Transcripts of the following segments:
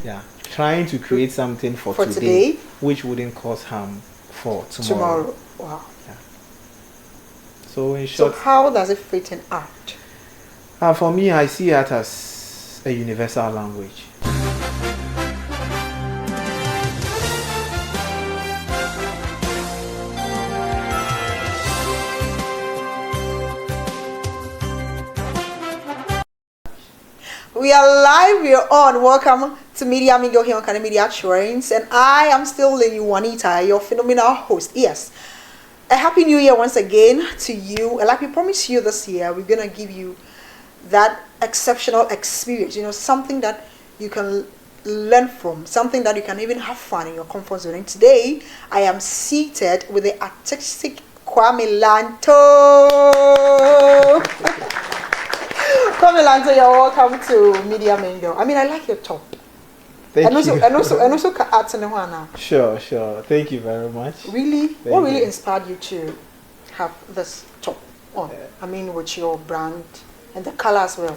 Yeah, trying to create something for today, which wouldn't cause harm for tomorrow. Wow. Yeah. So in short, so how does it fit in art? For me, I see art as a universal language. We are live, we are on. Welcome to Media Mingo here on Kane Media Trains. And I am still Lady Juanita, your phenomenal host. Yes. A happy new year once again to you. And like we promised you this year, we're going to give you that exceptional experience. You know, something that you can learn from, something that you can even have fun in your comfort zone. And today, I am seated with the artistic Kwame Lanto. Kwame Lanto, you're welcome to Media Mingo. I mean, I like your top. Thank you. And also art in the Sure. Thank you very much. Really? What really inspired you to have this top on? I mean, with your brand and the color as well.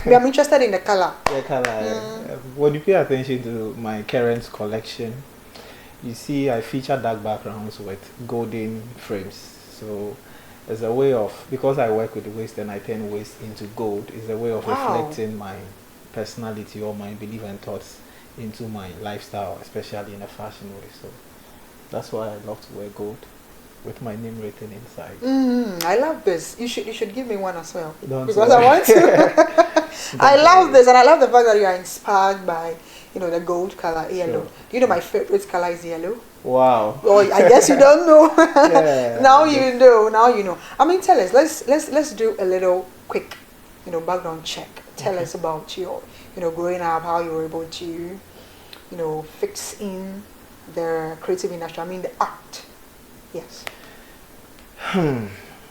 I'm interested in the color. The color. When you pay attention to my current collection, you see I feature dark backgrounds with golden frames. So it's a way of, because I work with waste and I turn waste into gold, it's a way of reflecting my personality or my belief and thoughts into my lifestyle, especially in a fashion way. So that's why I love to wear gold with my name written inside. I love this. You should give me one as well. Because I want to. I love this, and I love the fact that you are inspired by, you know, the gold color, yellow. Sure. You know, my favorite color is yellow. Wow. Oh, I guess you don't know. Yeah, Now you know. Now you know. I mean, tell us. Let's do a little quick, you know, background check. Tell us about your, you know, growing up, how you were able to, you know, fix in the creative industry. I mean, the art. Yes.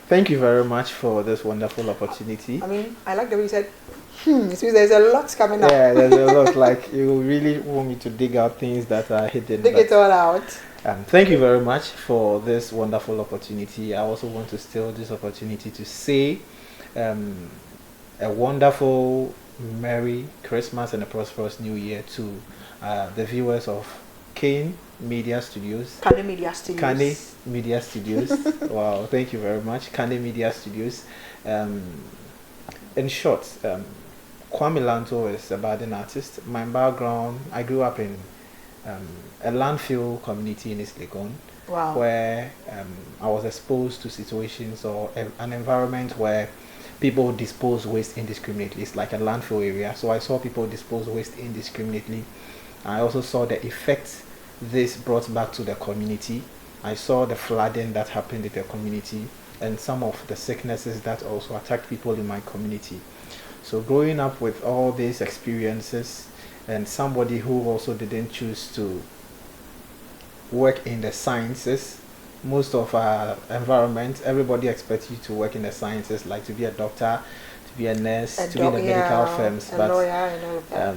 Thank you very much for this wonderful opportunity. I mean, I like the way you said, it means there's a lot coming up. Yeah, there's a lot. Like, you really want me to dig out things that are hidden. Dig it all out. Thank you very much for this wonderful opportunity. I also want to steal this opportunity to say a wonderful Merry Christmas and a prosperous New Year to the viewers of Kane Media Studios. Kane Media Studios. Kane Media Studios. Wow, thank you very much. Kane Media Studios. In short, Kwame Lanto is a budding artist. My background, I grew up in a landfill community in East Legon. Wow. Where I was exposed to situations or an environment where people dispose waste indiscriminately. It's like a landfill area. So I saw people dispose waste indiscriminately. I also saw the effects this brought back to the community. I saw the flooding that happened in the community and some of the sicknesses that also attacked people in my community. So growing up with all these experiences and somebody who also didn't choose to work in the sciences, most of our environment, everybody expects you to work in the sciences, like to be a doctor, to be a nurse, to be in the medical firms. But lawyer and all of that.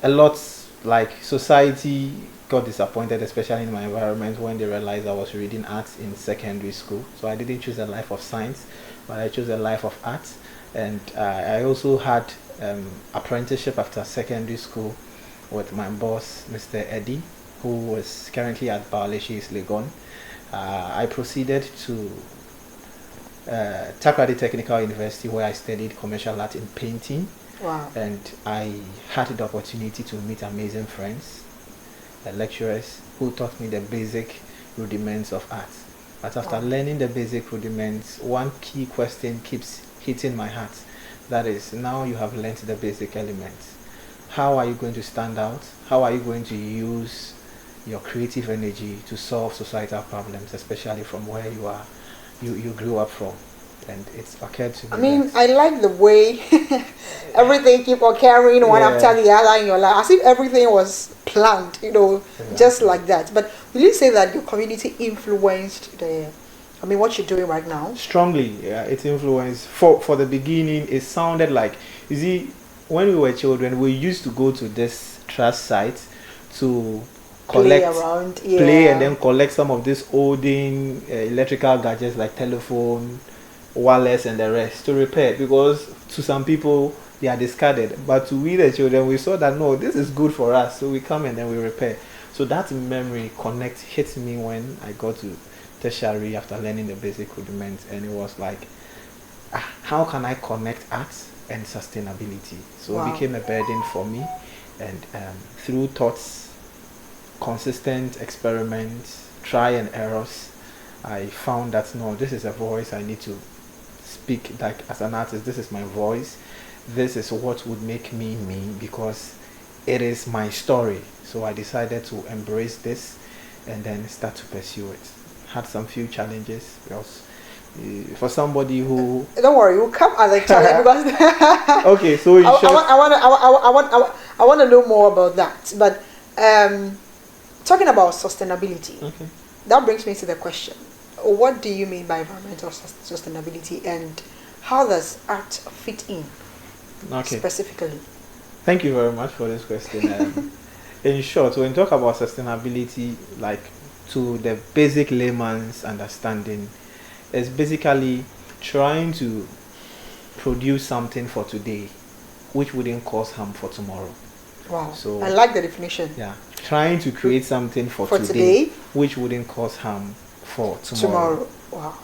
A lot, like, society got disappointed, especially in my environment, when they realized I was reading arts in secondary school. So I didn't choose a life of science, but I chose a life of art. And I also had apprenticeship after secondary school with my boss, Mr. Eddie, who was currently at Baaleshi Legon. I proceeded to Takrady Technical University, where I studied commercial art in painting. Wow. And I had the opportunity to meet amazing friends, lecturers who taught me the basic rudiments of art. But after learning the basic rudiments, one key question keeps hitting my heart. That is, now you have learned the basic elements. How are you going to stand out? How are you going to use your creative energy to solve societal problems, especially from where you grew up from? And it's occurred to me. I mean, I like the way everything keep occurring one after the other in your life, as if everything was planned, you know, just like that. But will you say that your community influenced what you're doing right now? Strongly, yeah. It influenced. For the beginning, it sounded like, you see, when we were children, we used to go to this trash site to collect, play and then collect some of these olden electrical gadgets like telephone, wireless and the rest to repair, because to some people they are discarded. But to we the children, we saw that no, this is good for us, so we come and then we repair. So that memory connect hit me when I got to tertiary after learning the basic rudiments, and it was like, how can I connect art and sustainability? So Wow. it became a burden for me, and through thoughts, consistent experiments, try and errors, I found that no, this is a voice I need to speak. Like as an artist, this is my voice. This is what would make me me, because it is my story. So I decided to embrace this and then start to pursue it. Had some few challenges because for somebody who Don't worry, we'll come as a challenge because okay, so in short, I want to know more about that. But talking about sustainability, okay. that brings me to the question: what do you mean by environmental sustainability, and how does art fit in Okay. specifically? Thank you very much for this question. In short, when you talk about sustainability, like to the basic layman's understanding, is basically trying to produce something for today which wouldn't cause harm for tomorrow. Wow, So I like the definition. yeah, trying to create something for For today, today, which wouldn't cause harm for tomorrow. tomorrow. Wow.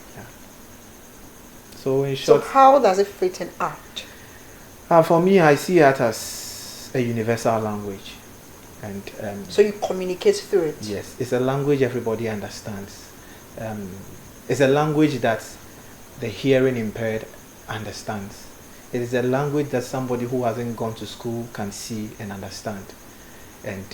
So in So short, how does it fit in art? for me, I see art as a universal language, and So you communicate through it. yes, it's a language everybody understands. It's a language that the hearing impaired understands. It is a language that somebody who hasn't gone to school can see and understand. And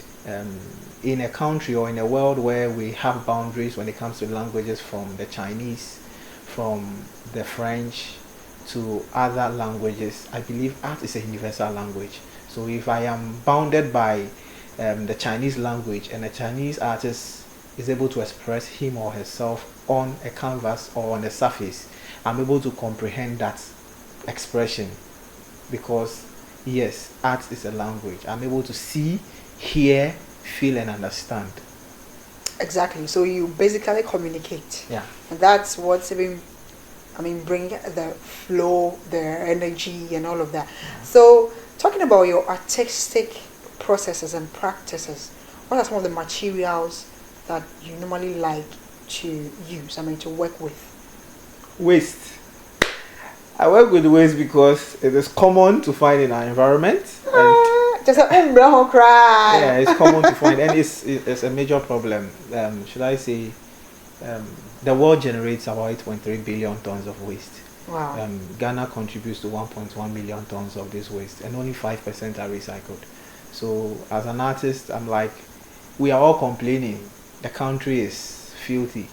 in a country or in a world where we have boundaries when it comes to languages, from the Chinese, from the French to other languages, I believe art is a universal language. So if I am bounded by the Chinese language, and a Chinese artist is able to express him or herself on a canvas or on a surface, I'm able to comprehend that expression, because yes, art is a language. I'm able to see, hear, feel and understand. Exactly. So you basically communicate. Yeah. And that's what's even, bring the flow, the energy, and all of that. So, talking about your artistic processes and practices, what are some of the materials that you normally like to use? To work with. Waste. I work with waste because it is common to find in our environment, and Just a brown cry. yeah, it's common to find, and it's a major problem. Should I say, the world generates about 8.3 billion tons of waste. Wow. Ghana contributes to 1.1 million tons of this waste, and only 5% are recycled. So, as an artist, I'm like, we are all complaining. The country is filthy.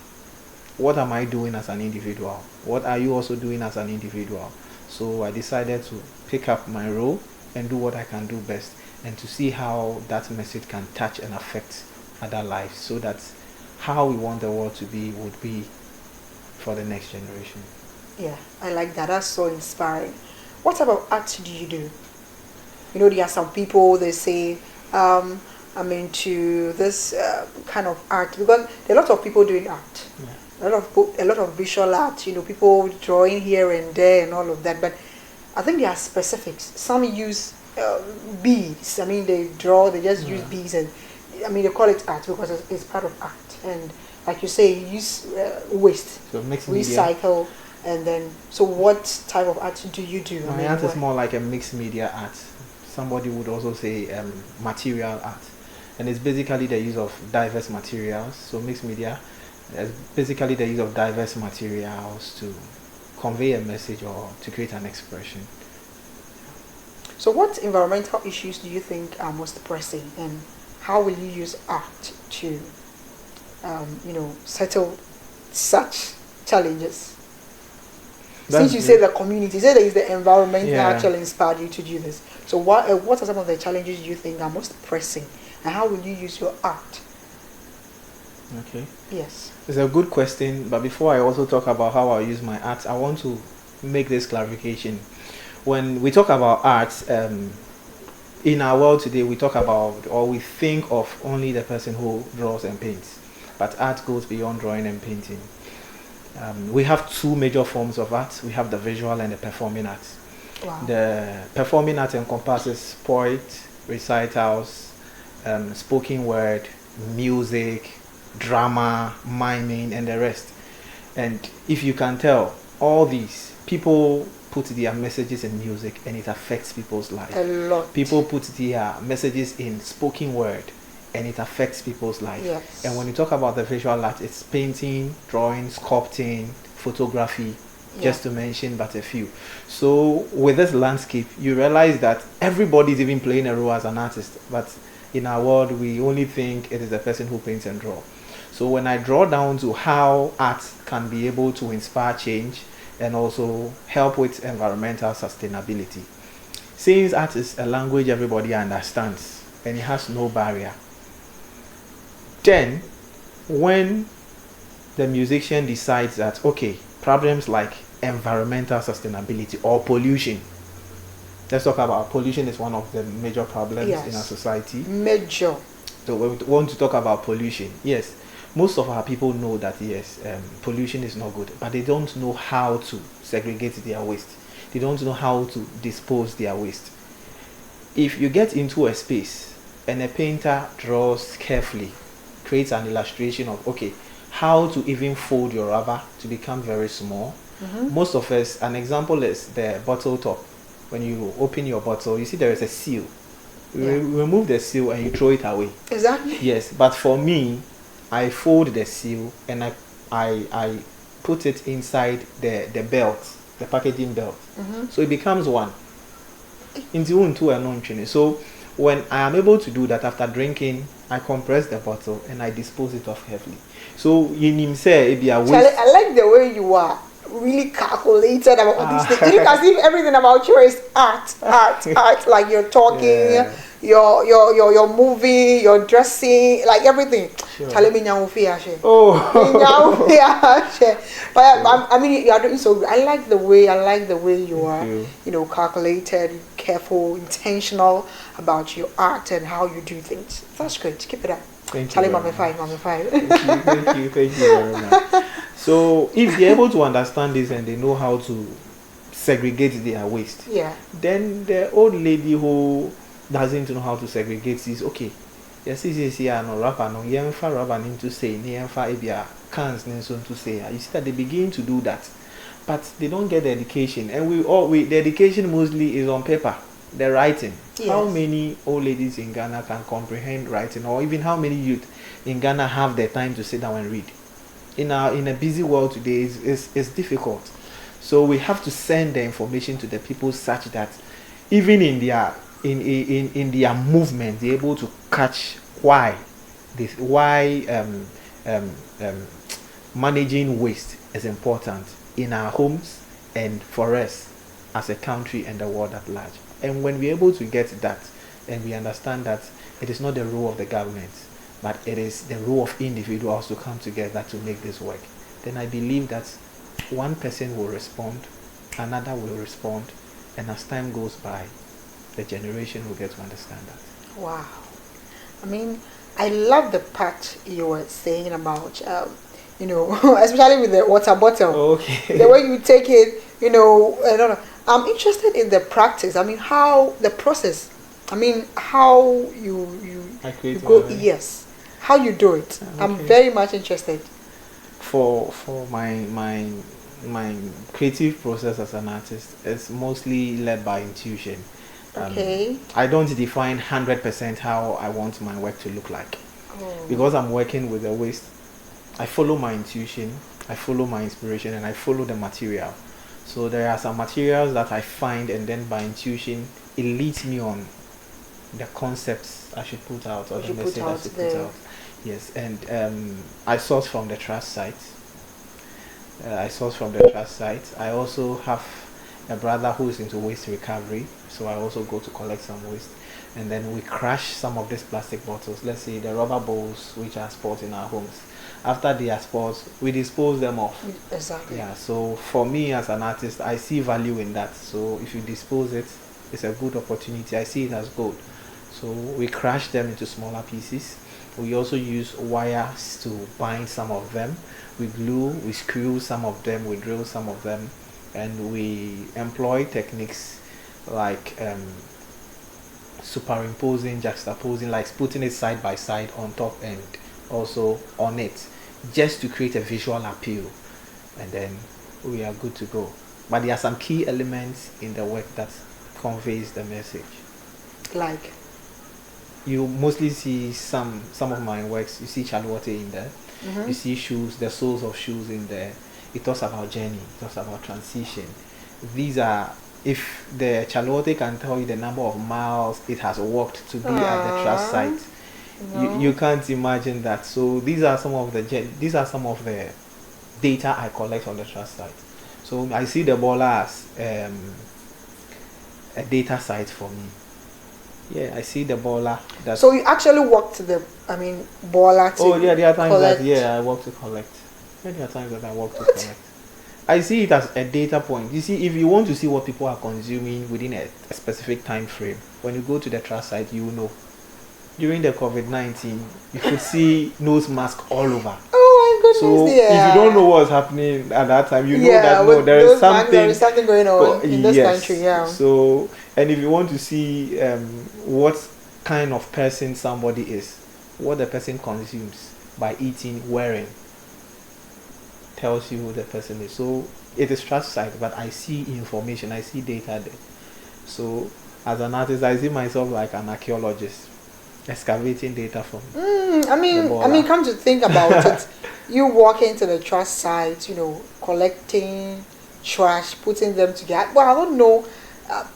What am I doing as an individual? What are you also doing as an individual? So I decided to pick up my role and do what I can do best, and to see how that message can touch and affect other lives, so that how we want the world to be would be for the next generation. Yeah, I like that. That's so inspiring. What type of art do you do? There are some people, they say, I'm into this kind of art, because there are a lot of people doing art. Yeah. A lot of visual art, people drawing here and there and all of that. But I think there are specifics. Some use beads. They draw, they just use beads, and they call it art because it's part of art. And like you say, you use waste, So mixed media. recycle, and then. So what type of art do you do? My art is more like a mixed media art. Somebody would also say material art, and it's basically the use of diverse materials. So mixed media is basically the use of diverse materials to convey a message or to create an expression. So what environmental issues do you think are most pressing, and how will you use art to, settle such challenges? Since you say the community, say that it's the environment that actually inspired you to do this. So what are some of the challenges you think are most pressing, and how will you use your art? Okay. Yes. It's a good question, but before I also talk about how I use my art, I want to make this clarification. When we talk about art, in our world today, we talk about, or we think of only the person who draws and paints, but art goes beyond drawing and painting. We have two major forms of art. We have the visual and the performing arts. Wow. The performing art encompasses poet, recitals, spoken word, music, drama, miming, and the rest. And if you can tell, all these people put their messages in music and it affects people's life. A lot. People put their messages in spoken word and it affects people's life. Yes. And when you talk about the visual art, it's painting, drawing, sculpting, photography, just to mention but a few. So with this landscape, you realize that everybody's even playing a role as an artist, but in our world, we only think it is the person who paints and draws. So when I draw down to how art can be able to inspire change and also help with environmental sustainability, since art is a language everybody understands and it has no barrier, then when the musician decides that, okay, problems like environmental sustainability or pollution, let's talk about pollution is one of the major problems in our society. Major. So we want to talk about pollution. Yes, most of our people know that yes, pollution is not good, but they don't know how to segregate their waste. They don't know how to dispose their waste. If you get into a space and a painter draws carefully, creates an illustration of, okay, how to even fold your rubber to become very small. Most of us, an example is the bottle top. When you open your bottle, you see there is a seal. You remove the seal and you throw it away. Exactly. Yes, but for me, I fold the seal and I put it inside the belt, the packaging belt. So it becomes one. So when I am able to do that after drinking, I compress the bottle and I dispose it off heavily. So in him say, Charlie, I like the way you are really calculated about all these things. You can see everything about you is art. Like you're talking, you're moving, you're dressing, like everything. Charlie, but I mean, you are doing so good. I like the way you are, calculated, careful, intentional about your art and how you do things. That's great. Keep it up. Charlie, Mommy 5. Thank you very much. So if they're able to understand this and they know how to segregate their waste, then the old lady who doesn't know how to segregate says, okay, yes, no rubber, no yemfa rubber into say, yemfa ebia cans to say. You see that they begin to do that, but they don't get the education, and the education mostly is on paper, the writing. How many old ladies in Ghana can comprehend writing, or even how many youth in Ghana have the time to sit down and read? In a busy world today, is difficult. So we have to send the information to the people such that even in their movement, they're able to catch why managing waste is important in our homes and for us as a country and the world at large. And when we're able to get that and we understand that it is not the role of the government, but it is the role of individuals to come together to make this work, then I believe that one person will respond, another will respond, and as time goes by, the generation will get to understand that. Wow. I mean, I love the part you were saying about, especially with the water bottle. Okay. The way you take it, I don't know. I'm interested in the practice. I mean, how the process. I mean, how you go. Yes. How you do it. Okay. I'm very much interested. For my creative process as an artist is mostly led by intuition. I don't define 100% how I want my work to look like. Because I'm working with the waste, I follow my intuition, I follow my inspiration, and I follow the material. So there are some materials that I find, and then by intuition it leads me on the concepts I should put out or the message I should put out. Yes, and I source from the trust site. I also have a brother who is into waste recovery, so I also go to collect some waste, and then we crush some of these plastic bottles. Let's say the rubber bowls which are spoiled in our homes. After they are spoiled, we dispose them off. Exactly. Yeah. So for me as an artist, I see value in that. So if you dispose it, it's a good opportunity. I see it as gold. So we crush them into smaller pieces. We also use wires to bind some of them. We glue, we screw some of them, we drill some of them, and we employ techniques like superimposing, juxtaposing, like putting it side by side on top and also on it, just to create a visual appeal, and then we are good to go. But there are some key elements in the work that conveys the message. Like, You mostly see some of my works. You see Chalwote in there. You see shoes, the soles of shoes in there. It talks about journey. It talks about transition. These are, if the Chalwote can tell you the number of miles it has walked to be at the trust site, you can't imagine that. So these are some of the data I collect on the trust site. So I see the baller as a data site for me. Yeah, I see the baller. So you actually walk to the, baller to Oh yeah, there are times collect. that I walk to collect. Yeah, there are times that I walk to collect. I see it as a data point. You see, if you want to see what people are consuming within a specific time frame, when you go to the trust site, you will know. During the COVID-19, you could see nose mask all over. Oh my goodness! So if you don't know what's happening at that time, you know that there is something going on in this country. Yeah. So, and if you want to see what kind of person somebody is, what the person consumes by eating, wearing, tells you who the person is. So it is trust site, but I see information, I see data there. So as an artist, I see myself like an archaeologist, excavating data from. Come to think about it, you walk into the trust site, collecting trash, putting them together. Well, I don't know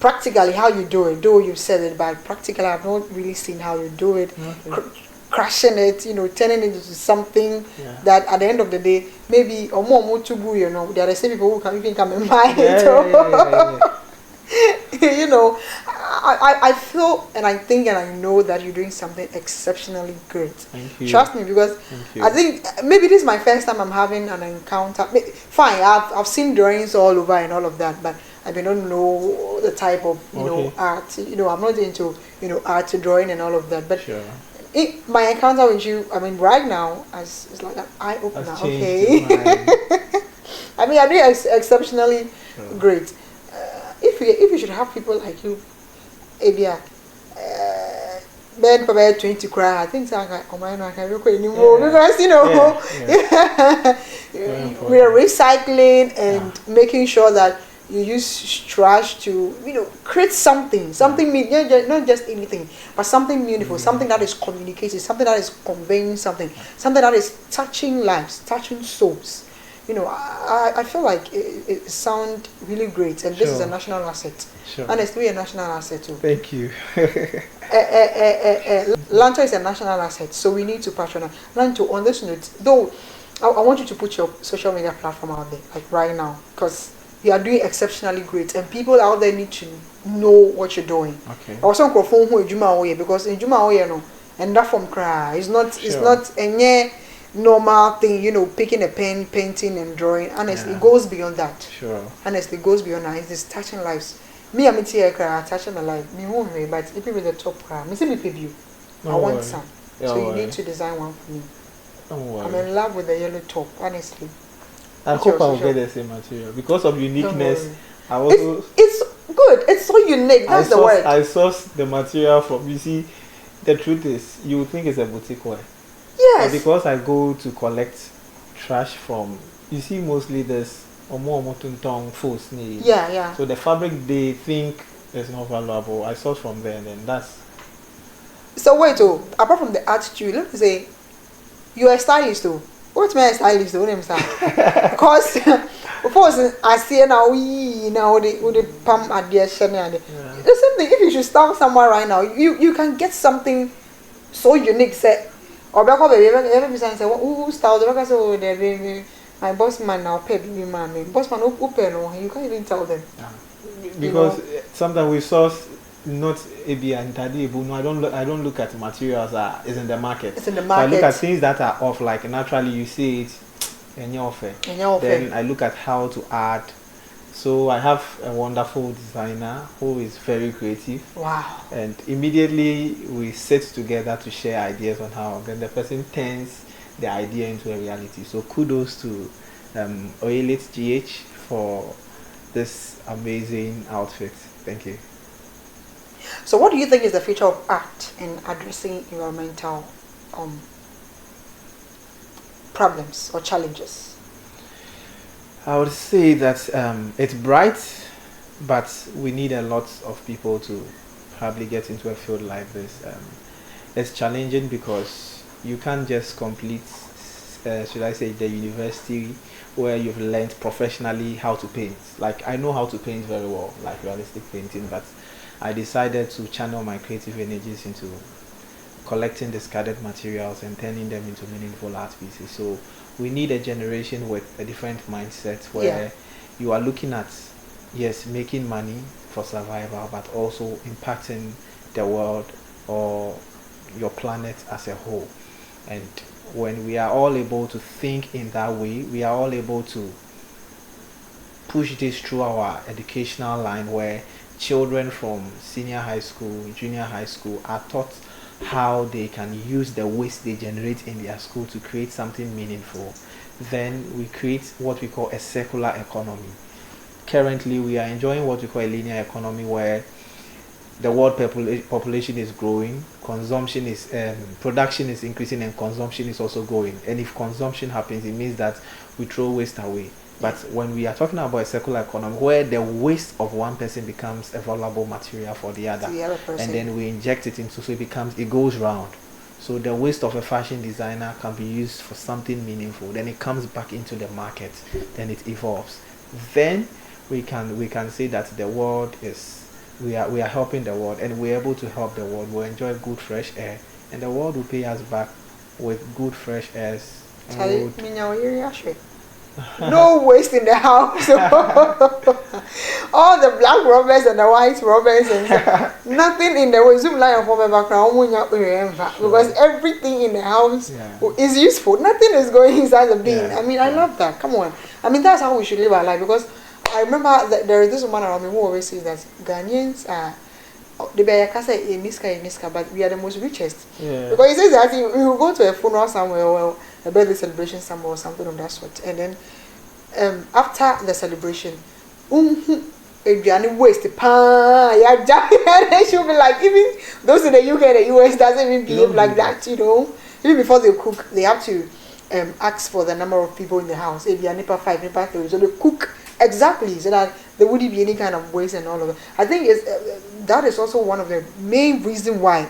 practically how you do it. Though you said it, but practically I've not really seen how you do it. Okay. Crushing it, turning it into something that at the end of the day, maybe or more to go, there are the same people who can even come and buy it. I feel and I think and I know that you're doing something exceptionally great. Thank you. Trust me, because I think maybe this is my first time I'm having an encounter. Fine, I've seen drawings all over and all of that, but I don't know the type of art. I'm not into art drawing and all of that. But sure. My encounter with you, right now, it's like an eye opener. Okay. I'm doing exceptionally great. If you should have people like you, then probably 20 cry. I think I can't record anymore because we are recycling and making sure that you use trash to create something not just anything, but something meaningful, something that is communicating, something that is conveying something that is touching lives, touching souls. I feel like it sounds really great, and this is a national asset. Sure. Honestly, a national asset too. Thank you. Lanto is a national asset, so we need to patronize. Lanto, on this note, though, I want you to put your social media platform out there, like right now, because you are doing exceptionally great, and people out there need to know what you're doing. Okay. Also, because in Juma, and that from cry, it's not any normal thing, picking a pen, painting and drawing. Honestly, it goes beyond that. Sure. Honestly, it goes beyond that. It's touching lives. Me, I'm touching my life. Me, home, but if with the top cry, me see me pay you. I want some. So you need to design one for me. Don't worry. I'm in love with the yellow top, honestly. I hope I'll get the same material because of uniqueness. It's good. It's so unique. That's the word. I source the material from. You see, the truth is, you would think it's a boutique wear. Yes. But because I go to collect trash from, you see, mostly there's false. Yeah. So the fabric they think is not valuable. I source from there, and then that's. So wait, apart from the attitude, let me say, you're a stylist too. What's my stylist though? Because before I see now the palm at the the same thing. If you should start somewhere right now, you can get something so unique. Say, or back up every say who style the back say my boss man now pay me man. Boss man who pay no, you can't even tell them. Because sometimes we source not AB and Tadibu. No, I don't look at materials that is in the market. It's in the market. So I look at things that are off, like naturally you see it in your offer. Then I look at how to add. So I have a wonderful designer who is very creative. Wow. And immediately we sit together to share ideas on how then the person turns the idea into a reality. So kudos to Oyelit GH for this amazing outfit. Thank you. So what do you think is the future of art in addressing environmental um, problems or challenges? I would say that it's bright, but we need a lot of people to probably get into a field like this. It's challenging because you can't just complete, should I say, the university where you've learned professionally how to paint. Like, I know how to paint very well, like realistic painting, but I decided to channel my creative energies into collecting discarded materials and turning them into meaningful art pieces. So we need a generation with a different mindset where you are looking at, yes, making money for survival, but also impacting the world or your planet as a whole. And when we are all able to think in that way, we are all able to push this through our educational line where children from senior high school, junior high school are taught how they can use the waste they generate in their school to create something meaningful. Then we create what we call a circular economy. Currently, we are enjoying what we call a linear economy where the world population is growing, consumption is production is increasing, and consumption is also growing. And if consumption happens, it means that we throw waste away. But when we are talking about a circular economy where the waste of one person becomes a valuable material for the other, and then we inject it into, so it goes round. So the waste of a fashion designer can be used for something meaningful. Then it comes back into the market. Then it evolves. Then we can say that the world is, we are helping the world, and we're able to help the world. We'll enjoy good fresh air, and the world will pay us back with good fresh airs. No waste in the house. All the black rubbers and the white rubbers and nothing in the way. Zoom line of background because everything in the house is useful. Nothing is going inside the bin. I mean, I love that. Come on. I mean, that's how we should live our life, because I remember that there is this woman around me who always says that Ghanaians are the Bayakasa in Niska, but we are the most richest. Because he says that you will go to a funeral somewhere or a birthday celebration somewhere or something of that sort, and then after the celebration, waste and she'll be like, even those in the UK and the US doesn't even behave like that, you know. Even before they cook, they have to ask for the number of people in the house. If you are NIPA 5, NIPA 3, so they cook exactly so that there wouldn't be any kind of waste and all of it. I think that is also one of the main reasons why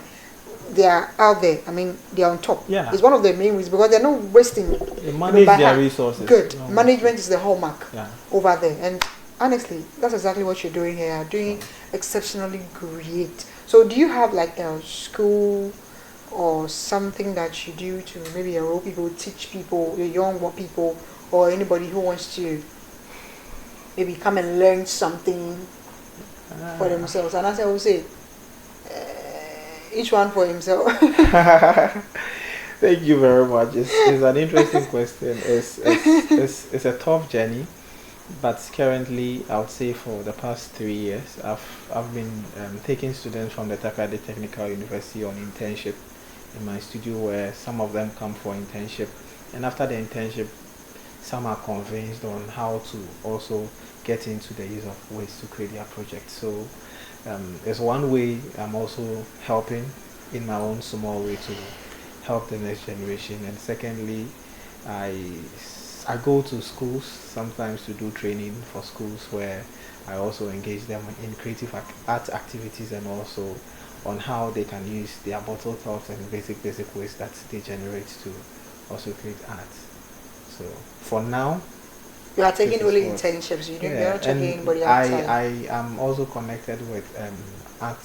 they are out there. I mean, they are on top. It's one of the main reasons, because they're not wasting. They manage their resources. Good. Management is the hallmark over there. And honestly, that's exactly what you're doing here. You're doing exceptionally great. So do you have like a school or something that you do to maybe enroll people, teach people, your young people, or anybody who wants to maybe come and learn something for themselves? And as I will say, each one for himself. Thank you very much. It's an interesting question. It's a tough journey, but currently I would say for the past 3 years I've been taking students from the Takade Technical University on internship in my studio, where some of them come for internship, and after the internship some are convinced on how to also get into the use of waste to create their project. So it's one way I'm also helping in my own small way to help the next generation. And secondly, I go to schools sometimes to do training for schools, where I also engage them in creative art activities, and also on how they can use their bottle tops and basic waste that they generate to also create art. So for now, you are taking only internships. You're not taking anybody outside. I am also connected with art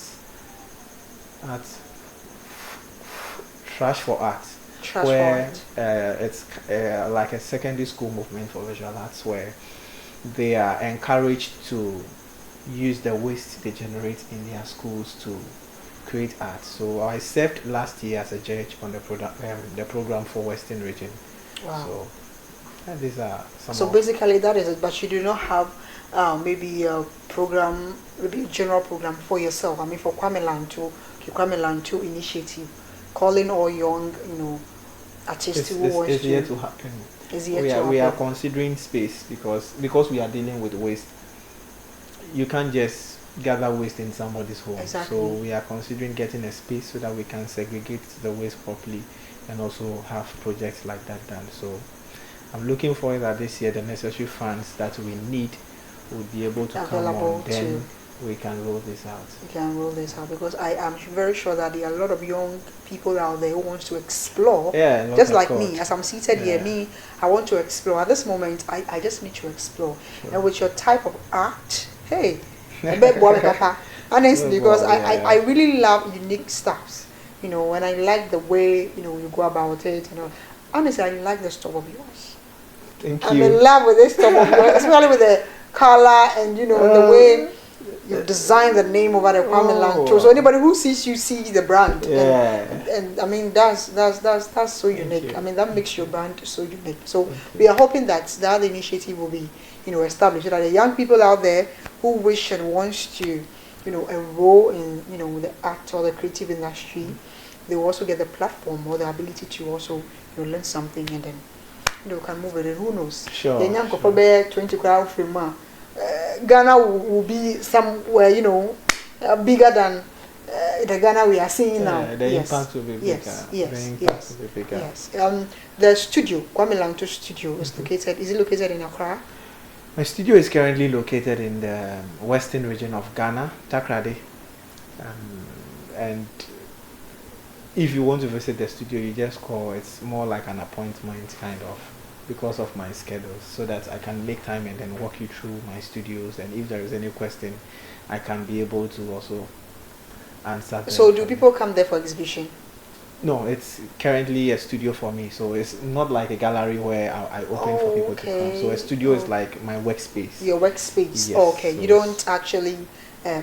Trash for Art, where it's like a secondary school movement for visual arts, where they are encouraged to use the waste they generate in their schools to create art. So I served last year as a judge on the program for Western Region. Wow. So these are some. So basically that is it, but you do not have maybe a program, maybe a general program for yourself. I mean, for Kwame Lanto initiative, calling all young, artists who want to. It's yet to happen. We are considering space, because we are dealing with waste. You can't just gather waste in somebody's home. Exactly. So we are considering getting a space so that we can segregate the waste properly and also have projects like that done. So I'm looking forward that this year the necessary funds that we need will be able to come on. Then we can roll this out. We can roll this out because I am very sure that there are a lot of young people out there who wants to explore. Yeah, just like me, as I'm seated here, I want to explore. At this moment, I just need to explore. Sure. And with your type of art, hey, honestly, because I really love unique stuffs, you know, and I like the way, you know, you go about it, you know. Honestly, I like the stuff of yours. Thank you. I'm in love with this stuff of yours, especially with the color and, you know, the way you design the name over the Kwame Lanto. So anybody who sees you sees the brand. Yeah. And I mean that's so unique. I mean that makes your brand so unique. So we are hoping that that initiative will be, you know, established so that the young people out there who wish and wants to, you know, enroll in, you know, the art or the creative industry, they will also get the platform or the ability to also, you know, learn something and then, you know, can move it. And who knows? Sure. The young couple 20 crowd film. Ghana will be somewhere, you know, bigger than the Ghana we are seeing now. The impact will be bigger. Yes. Will be bigger. Yes. The studio, Kwame Lanto Studio, is located. Is it located in Accra? My studio is currently located in the western region of Ghana, Takrady. And if you want to visit the studio, you just call. It's more like an appointment kind of, because of my schedule, so that I can make time and then walk you through my studios, and if there is any question I can be able to also answer. So do people come there for exhibition? No, it's currently a studio for me, so it's not like a gallery where I open for people to come. So a studio is like my workspace. Your workspace. Yes. Okay, so you don't actually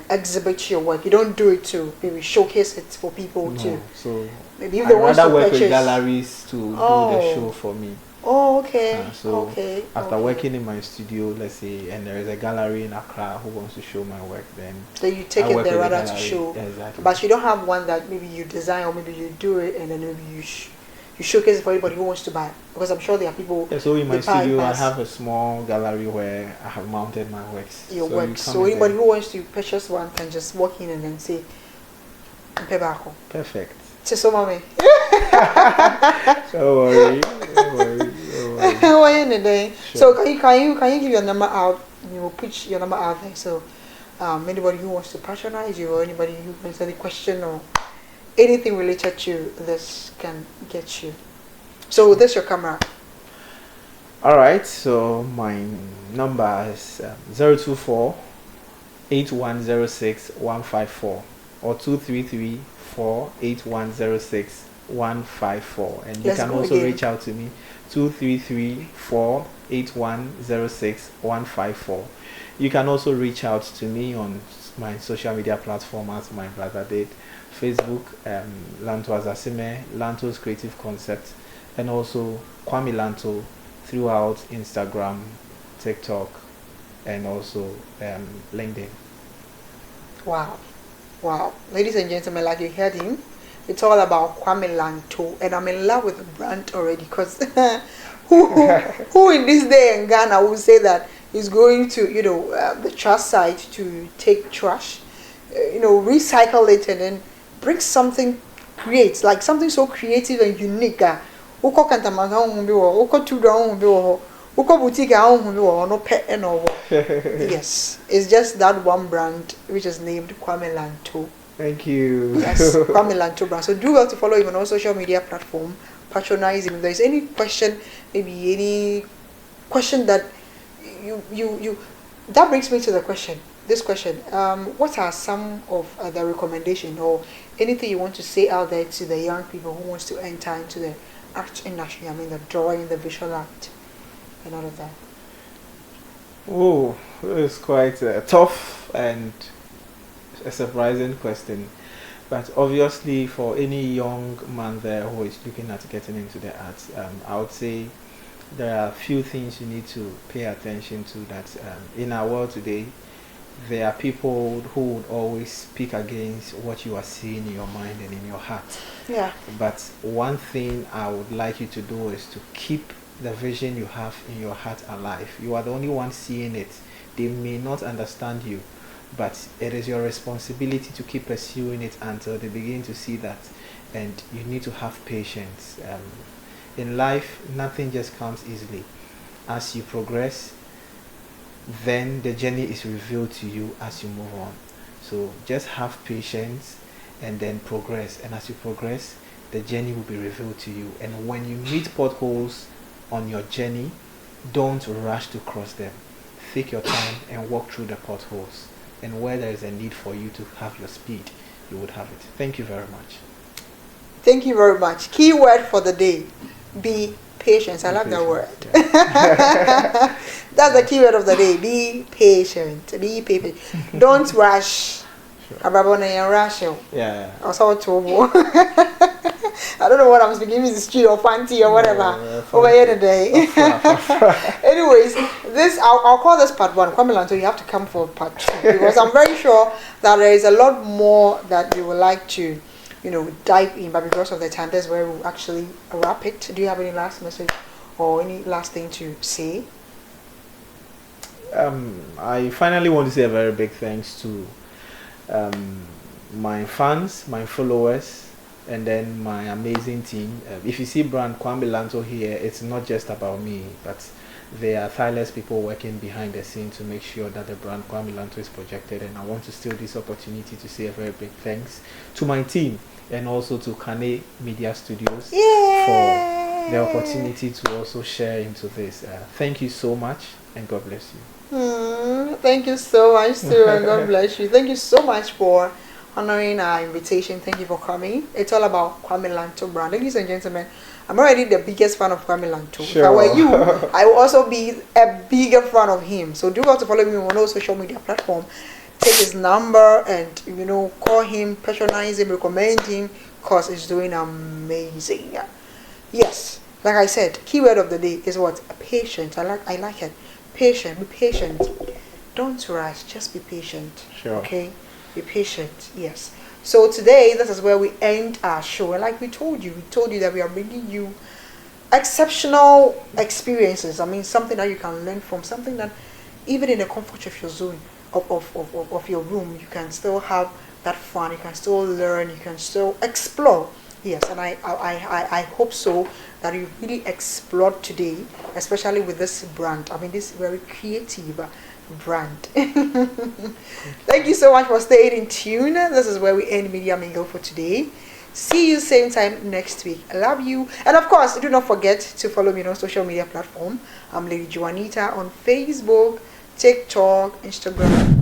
exhibit your work. You don't do it to maybe showcase it for people to. So maybe if they want to work purchase with galleries to do the show for me. Oh, okay. After working in my studio, let's say, and there is a gallery in Accra who wants to show my work, then you take it there rather to show. Exactly. But you don't have one that maybe you design or maybe you do it and then maybe you showcase it for anybody who wants to buy it. Because I'm sure there are people. Yeah, so in my studio, I have a small gallery where I have mounted my works. Your works. So anybody who wants to purchase one can just walk in and then say, Perfect. So mommy. Don't worry. Sure. So can you give your number out? You will put your number out there. So anybody who wants to patronize you or anybody who has any question or anything related to this can get you. So this is your camera. Alright, so my number is 024 8106 154 or 233 48106 154, and you can also reach out to me 233 48106 154. You can also reach out to me on my social media platform as my brother did. Facebook, Lanto Azasime, Lanto's Creative Concept, and also Kwame Lanto throughout Instagram, TikTok, and also LinkedIn. Wow. Ladies and gentlemen, like you heard him, it's all about Kwame Lanto, and I'm in love with the brand already, because who in this day in Ghana will say that he's going to, you know, the trash site to take trash, you know, recycle it and then bring something, create like something so creative and unique. Yes, it's just that one brand which is named Kwame Lanto. Thank you. Yes, Kwame Lanto brand. So do well to follow him on all social media platform. Patronize him. If there's any question, maybe any question that you that brings me to the question. This question. What are some of the recommendations or anything you want to say out there to the young people who wants to enter into the art industry? I mean, the drawing, the visual art, and all of that. Oh, it's quite tough and a surprising question. But obviously, for any young man there who is looking at getting into the arts, I would say there are a few things you need to pay attention to. That in our world today, there are people who would always speak against what you are seeing in your mind and in your heart. Yeah. But one thing I would like you to do is to keep the vision you have in your heart alive. You are the only one seeing it. They may not understand you, but it is your responsibility to keep pursuing it until they begin to see that, and you need to have patience. In life, nothing just comes easily. As you progress, then the journey is revealed to you as you move on. So just have patience and then progress. And as you progress, the journey will be revealed to you. And when you meet potholes on your journey, don't rush to cross them. Take your time and walk through the potholes. And where there is a need for you to have your speed, you would have it. Thank you very much. Thank you very much. Key word for the day: be patient. I love that word. Yeah. That's the key word of the day. Be patient. Be patient. Don't rush. Sure. Yeah. I don't know what I'm speaking. It's the street or fancy or whatever. Over here today. Anyways, I'll call this part one. Kwame Lanto, you have to come for part two, because I'm very sure that there is a lot more that you would like to, dive in. But because of the time, that's where we'll actually wrap it. Do you have any last message or any last thing to say? I finally want to say a very big thanks to my fans, my followers, and then my amazing team. If you see brand Kwame Lanto here, it's not just about me, but there are tireless people working behind the scene to make sure that the brand Kwame Lanto is projected. And I want to steal this opportunity to say a very big thanks to my team and also to Kane Media Studios for the opportunity to also share into this. Thank you so much, and God bless you. Thank you so much too, and God bless you. Thank you so much for honoring our invitation. Thank you for coming. It's all about Kwame Lanto brand. Ladies and gentlemen, I'm already the biggest fan of Kwame Lanto. Sure. If I were you, I will also be a bigger fan of him. So do want to follow me on all social media platform. Take his number and call him, patronize him, recommend him, cause he's doing amazing. Yes, like I said, keyword of the day is what? Patience. I like it. Patient. Be patient. Don't rush. Just be patient. Sure. Okay. Be patient. Yes. So today, this is where we end our show. And like we told you that we are bringing you exceptional experiences. I mean, something that you can learn from, something that even in the comfort of your zone, of your room, you can still have that fun. You can still learn. You can still explore. Yes, and I hope so that you really explored today, especially with this brand. I mean, this very creative brand. Thank you so much for staying in tune. This is where we end Media Mingle for today. See you same time next week. I love you. And of course, do not forget to follow me on social media platform. I'm Lady Juanita on Facebook, TikTok, Instagram,